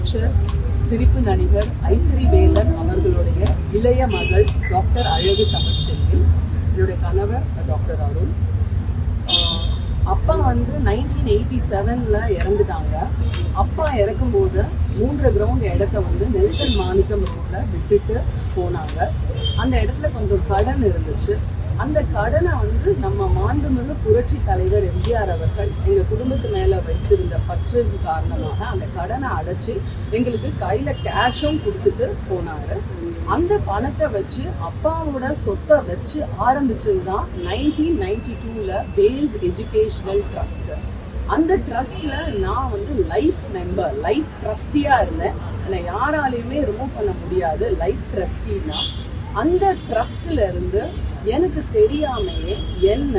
அமைச்சர் சிரிப்பு நடிகர் ஐஸ்வரி வேலன் அவர்களுடைய இளைய மகள் டாக்டர் அழகு தமிழ்ச்செல்வி, என்னுடைய கணவர் டாக்டர் அருண். அப்பா வந்து 1987 இறந்துட்டாங்க. அப்பா இறக்கும்போது 3 கிரவுண்ட் இடத்த வந்து நெல்சன் மாணிக்கம் ரோட்ல விட்டுட்டு போனாங்க. அந்த இடத்துல கொஞ்சம் கடன் இருந்துச்சு. அந்த கடனை வந்து நம்ம மாண்புமிகு புரட்சி தலைவர் எம்ஜிஆர் அவர்கள் எங்க குடும்பத்து மேல வைத்திருந்த பற்று காரணமாக அந்த கடனை அடைச்சு எங்களுக்கு கையில கேஷும் கொடுத்துட்டு போனாரு. அந்த பணத்தை வச்சு அப்பாவோட சொத்தை வச்சு ஆரம்பிச்சதுதான் 1992 பேல்ஸ் எஜுகேஷனல் ட்ரஸ்ட். அந்த ட்ரஸ்ட்ல நான் வந்து லைஃப் மெம்பர், லைஃப் ட்ரஸ்டியா இருந்தேன். என்னை யாராலையுமே ரிமூவ் பண்ண முடியாது லைஃப் ட்ரஸ்டின்னா. அந்த ட்ரஸ்ட்ல இருந்து எனக்கு தெரியாமையே என்ன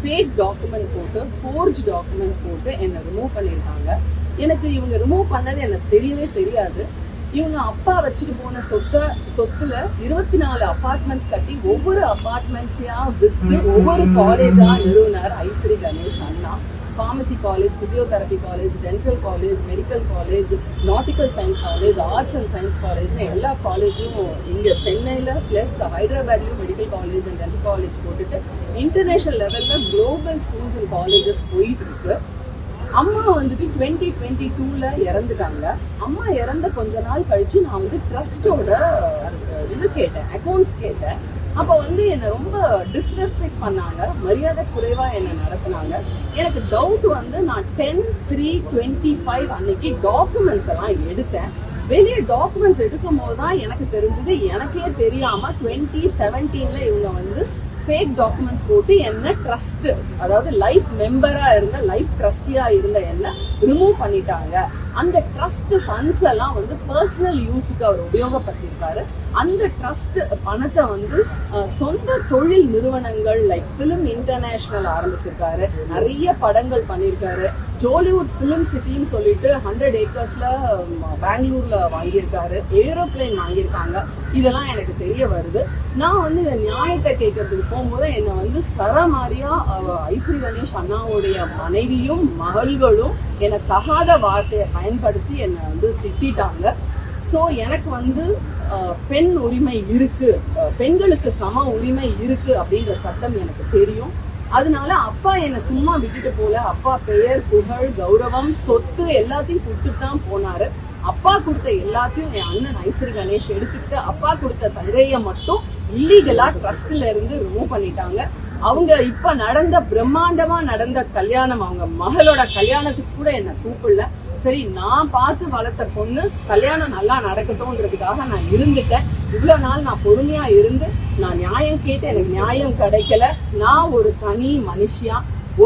ஃபேக் டாக்குமெண்ட் போட்டு, ஃபோர்ஜ் டாக்குமெண்ட் போட்டு என்னை ரிமூவ் பண்ணியிருக்காங்க. எனக்கு இவங்க ரிமூவ் பண்ணது எனக்கு தெரியவே தெரியாது. இவங்க அப்பா வச்சுட்டு போன சொத்துல 24 அபார்ட்மெண்ட்ஸ் கட்டி ஒவ்வொரு அபார்ட்மெண்ட்ஸையா விற்று ஒவ்வொரு காலேஜா நிறுவனர் ஐஸ்வரி கணேஷ் அண்ணா. Pharmacy college, physiotherapy college, dental college, medical college, nautical science college, arts and science காலேஜ்னு எல்லா காலேஜும் இங்கே சென்னையில் ப்ளஸ் ஹைதராபாத்லேயும் medical college and dental college போட்டுட்டு இன்டர்நேஷனல் லெவலில் குளோபல் ஸ்கூல்ஸ் அண்ட் காலேஜஸ் போயிட்டு இருக்கு. அம்மா வந்துட்டு 2022 இறந்துட்டாங்க. அம்மா இறந்த கொஞ்ச நாள் கழிச்சு நான் வந்து ட்ரஸ்டோட இது கேட்டேன், அக்கௌண்ட்ஸ் கேட்டேன். அப்போ வந்து என்னை ரொம்ப டிஸ்ரெஸ்பெக்ட் பண்ணாங்க, மரியாதை குறைவா என்னை நடத்தினாங்க. எனக்கு டவுட் வந்து நான் 10/3/25 அன்னைக்கு டாக்குமெண்ட்ஸ் எல்லாம் எடுத்தேன். வெளியே டாக்குமெண்ட்ஸ் எடுக்கும் போது தான் எனக்கு தெரிஞ்சது, எனக்கே தெரியாம 2017 இவங்க வந்து ஃபேக் டாக்குமெண்ட்ஸ் போட்டு என்ன ட்ரஸ்ட், அதாவது லைஃப் மெம்பரா இருந்த, லைஃப் ட்ரஸ்டியா இருந்த என்ன ரிமூவ் பண்ணிட்டாங்க. அந்த ட்ரஸ்ட் ஃபண்ட்ஸ் எல்லாம் வந்து பர்சனல் யூஸுக்கு அவர் உபயோகப்படுத்தியிருக்காரு. அந்த ட்ரஸ்ட் பணத்தை வந்து சொந்த தொழில் நிறுவனங்கள் லைக் ஃபிலிம் இன்டர்நேஷனல் ஆரம்பிச்சிருக்காரு, நிறைய படங்கள் பண்ணியிருக்காரு. ஜாலிவுட் ஃபிலிம் சிட்டின்னு சொல்லிட்டு 100 ஏக்கர்ஸ்ல பெங்களூர்ல வாங்கியிருக்காரு, ஏரோப்ளைன் வாங்கியிருக்காங்க. இதெல்லாம் எனக்கு தெரிய வருது. நான் வந்து இந்த நியாயத்தை கேட்கறதுக்கு போகும்போது என்னை வந்து சரமாரியா ஐஸ்வரி கணேஷ் அண்ணாவுடைய மனைவியும் மகள்களும் என்னை தகாத வார்த்தையை பயன்படுத்தி என்னை வந்து திட்டாங்க. ஸோ எனக்கு வந்து பெண் உரிமை இருக்கு, பெண்களுக்கு சம உரிமை இருக்கு அப்படின்ற சட்டம் எனக்கு தெரியும். அதனால அப்பா என்னை சும்மா விட்டுட்டு போல. அப்பா பெயர், புகழ், கௌரவம், சொத்து எல்லாத்தையும் கொடுத்துட்டு தான் போனாரு. அப்பா கொடுத்த எல்லாத்தையும் என் அண்ணன் ஐஸ்வரி கணேஷ் எடுத்துக்கிட்டு அப்பா கொடுத்த தங்கையை மட்டும் இல்லீகலா ட்ரஸ்ட்ல இருந்து ரிமூவ் பண்ணிட்டாங்க. அவங்க இப்ப நடந்த பிரம்மாண்டமா நடந்த கல்யாணம், அவங்க மகளோட கல்யாணத்துக்கு கூட என்ன கூப்பிடல. சரி, நான் பார்த்து வளர்த்த பொண்ணு கல்யாணம் நல்லா நடக்கட்டும்ன்றதுக்காக நான் இருந்துட்டேன். இவ்வளவு நாள் நான் பொறுமையா இருந்து நான் நியாயம் கேட்டு எனக்கு நியாயம் கிடைக்கல. நான் ஒரு தனி மனுஷியா,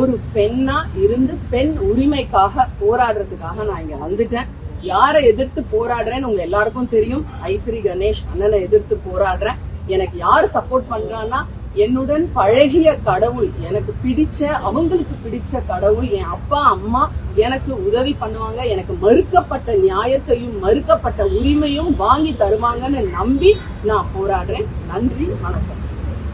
ஒரு பெண்ணா இருந்து பெண் உரிமைக்காக போராடுறதுக்காக நான் இங்க வந்துட்டேன். யாரை எதிர்த்து போராடுறேன்னு உங்க எல்லாருக்கும் தெரியும். ஐஸ்வரி கணேஷ் அண்ணனை எதிர்த்து போராடுறேன். எனக்கு யாரு சப்போர்ட் பண்றான்னா, என்னுடன் பழகிய கடவுள், எனக்கு பிடிச்ச, அவங்களுக்கு பிடிச்ச கடவுள், என் அப்பா அம்மா எனக்கு உதவி பண்ணுவாங்க. எனக்கு மறுக்கப்பட்ட நியாயத்தையும் மறுக்கப்பட்ட உரிமையும் வாங்கி தருவாங்கன்னு நம்பி நான் போராடுறேன். நன்றி, வணக்கம்.